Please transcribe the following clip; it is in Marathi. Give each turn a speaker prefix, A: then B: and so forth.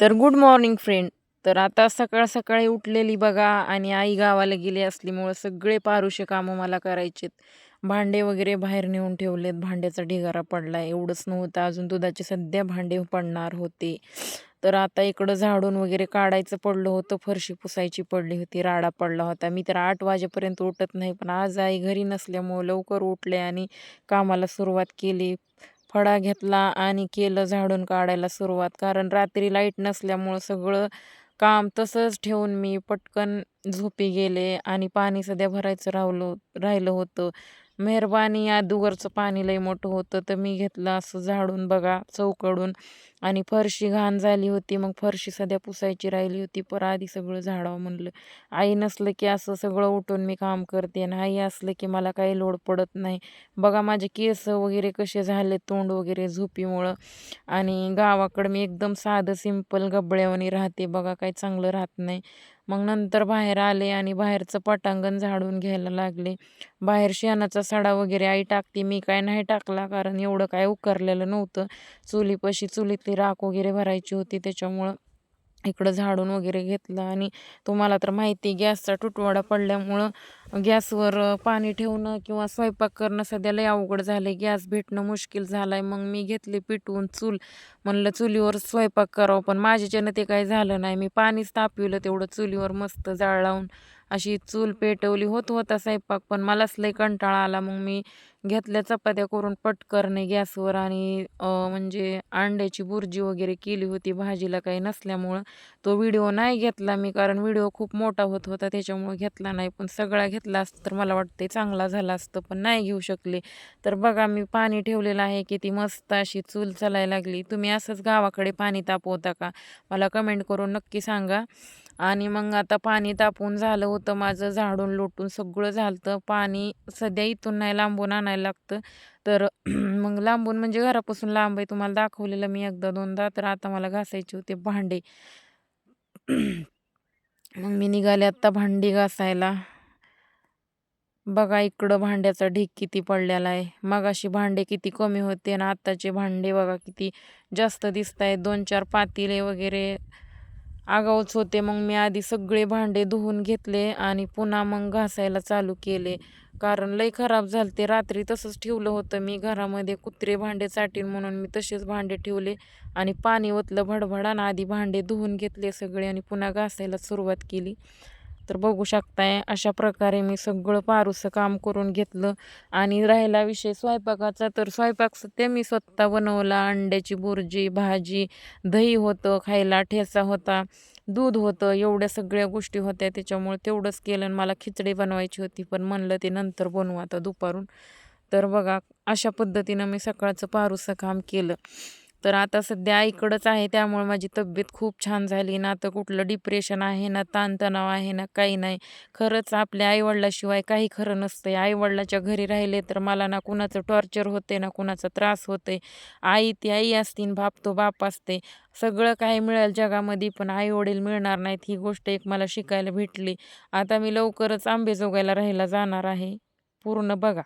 A: तर गुड मॉर्निंग फ्रेंड. तर आता सकाळ सकाळी उठलेली बघा आणि आई गावाला गेली असल्यामुळं सगळे पारुशे कामं मला करायचेत. भांडे वगैरे बाहेर नेऊन ठेवलेत. भांड्याचा ढिगारा पडलाय. एवढंच नव्हतं अजून दुधाचे सध्या भांडे पडणार होते. तर आता इकडं झाडून वगैरे काढायचं पडलं होतं. फरशी पुसायची पडली होती. राडा पडला होता. मी तर 8 वाजेपर्यंत उठत नाही. पण आज आई घरी नसल्यामुळं लवकर उठले आणि कामाला सुरुवात केली. फळा घेतला आणि केलं झाडून काढायला सुरुवात. कारण रात्री लाईट नसल्यामुळं सगळं काम तसंच ठेवून मी पटकन झोपी गेले आणि पाणी सध्या भरायचं राहिलं होतं. मेहरबानी अगोदरचं पाणी लई मोठं होतं, तर मी घेतलं असं झाडून बघा चौकडून आणि फरशी घाण झाली होती. मग फरशी सध्या पुसायची राहिली होती. पर आधी सगळं झाडावं म्हणलं. आई नसलं की असं सगळं उठून मी काम करते आणि आई असलं की मला काही लोड पडत नाही. बघा माझे केस वगैरे कसे झाले, तोंड वगैरे झोपीमुळं. आणि गावाकडं मी एकदम साधं सिंपल गबळ्यावानी राहते बघा, काही चांगलं राहत नाही. मग नंतर बाहेर आले आणि बाहेरचं पटांगण झाडून घ्यायला लागले. बाहेर शेणाचा सडा वगैरे आई टाकते, मी काय नाही टाकला कारण एवढं काय उकरलेलं नव्हतं. चुलीतली राख वगैरे भरायची होती त्याच्यामुळं इकडं झाडून वगैरे घेतलं. आणि तुम्हाला तर माहिती आहे गॅसचा तुटवडा पडल्यामुळं गॅसवर पाणी ठेवणं किंवा स्वयंपाक करणं सध्या लय अवघड झालंय. गॅस भेटणं मुश्किल झालंय. मग मी घेतली पेटवून चूल. म्हणलं चुलीवर स्वयंपाक करावं, पण माझ्याच्यानं ते काही झालं नाही. मी पाणीच तापविलं तेवढं चुलीवर मस्त जाळ लावून अशी चूल पेटवली. होता स्वयंपाक, पण मलाच लय कंटाळा आला. मग मी घेतल्या चपात्या करून पटकरणे गॅसवर आणि म्हणजे अंड्याची बुर्जी वगैरे केली होती. भाजीला काही नसल्यामुळं तो व्हिडिओ नाही घेतला मी, कारण व्हिडिओ खूप मोठा होत होता त्याच्यामुळे घेतला नाही. पण सगळा घेतला असता तर मला वाटते चांगला झाला असतं, पण नाही घेऊ शकले. तर बघा मी पाणी ठेवलेलं आहे, किती मस्त अशी चूल चालायला लागली. तुम्ही असंच गावाकडे पाणी तापवता का? मला कमेंट करून नक्की सांगा. आणि मग आता पाणी तापवून झालं होतं माझं, झाडून लोटून सगळं झालं. पाणी सध्या इथून नाही, लांबून आणायला लागतं. तर मग लांबून म्हणजे घरापासून लांब आहे, तुम्हाला दाखवलेलं मी एकदा दोनदा. तर आता मला घासायचे होते भांडे. मग मी निघाले आता भांडी घासायला. बघा इकडं भांड्याचा ढीग किती पडलेला आहे. मगाशी भांडे किती कमी होते आणि आत्ताचे भांडे बघा किती जास्त दिसत आहेत. 2-4 पातेले वगैरे आगाऊच होते. मग मी आधी सगळे भांडे धुवून घेतले आणि पुन्हा मग घासायला चालू केले. कारण लई खराब झालते. रात्री तसंच ठेवलं होतं मी घरामध्ये, कुत्रे भांडे चाटीन म्हणून मी तसेच भांडे ठेवले आणि पाणी ओतलं भडभडा आधी भांडे धुवून घेतले सगळे आणि पुन्हा घासायला सुरुवात केली. तर बघू शकताय अशा प्रकारे मी सगळं पारुसं काम करून घेतलं. आणि राहिला विषय स्वयंपाकाचा, तर स्वयंपाक ते मी स्वतः बनवला. अंड्याची बुर्जी, भाजी, दही होतं खायला, ठेचा होता, दूध होतं, एवढ्या सगळ्या गोष्टी होत्या. त्याच्यामुळे तेवढंच केलं आणि मला खिचडी बनवायची होती, पण म्हणलं ते नंतर बनवू आता दुपारून. तर बघा अशा पद्धतीनं मी सकाळचं पारुसं काम केलं. तर आता सध्या आईकडंच आहे, त्यामुळे माझी तब्येत खूप छान झाली. ना तर कुठलं डिप्रेशन आहे, ना ताणतणाव आहे, ना काही नाही. खरंच आपल्या आईवडिलाशिवाय काही खरं नसतंय. आईवडिलाच्या घरी राहिले तर मला ना कुणाचं टॉर्चर होते, ना कुणाचा त्रास होते. आई ती आई असते आणि बाप तो बाप असते. सगळं काही मिळेल जगामध्ये, पण आई-वडील मिळणार नाहीत, ही गोष्ट एक मला शिकायला भेटली. आता मी लवकरच आंबेजोगाईला राहायला जाणार आहे. पूर्ण बघा.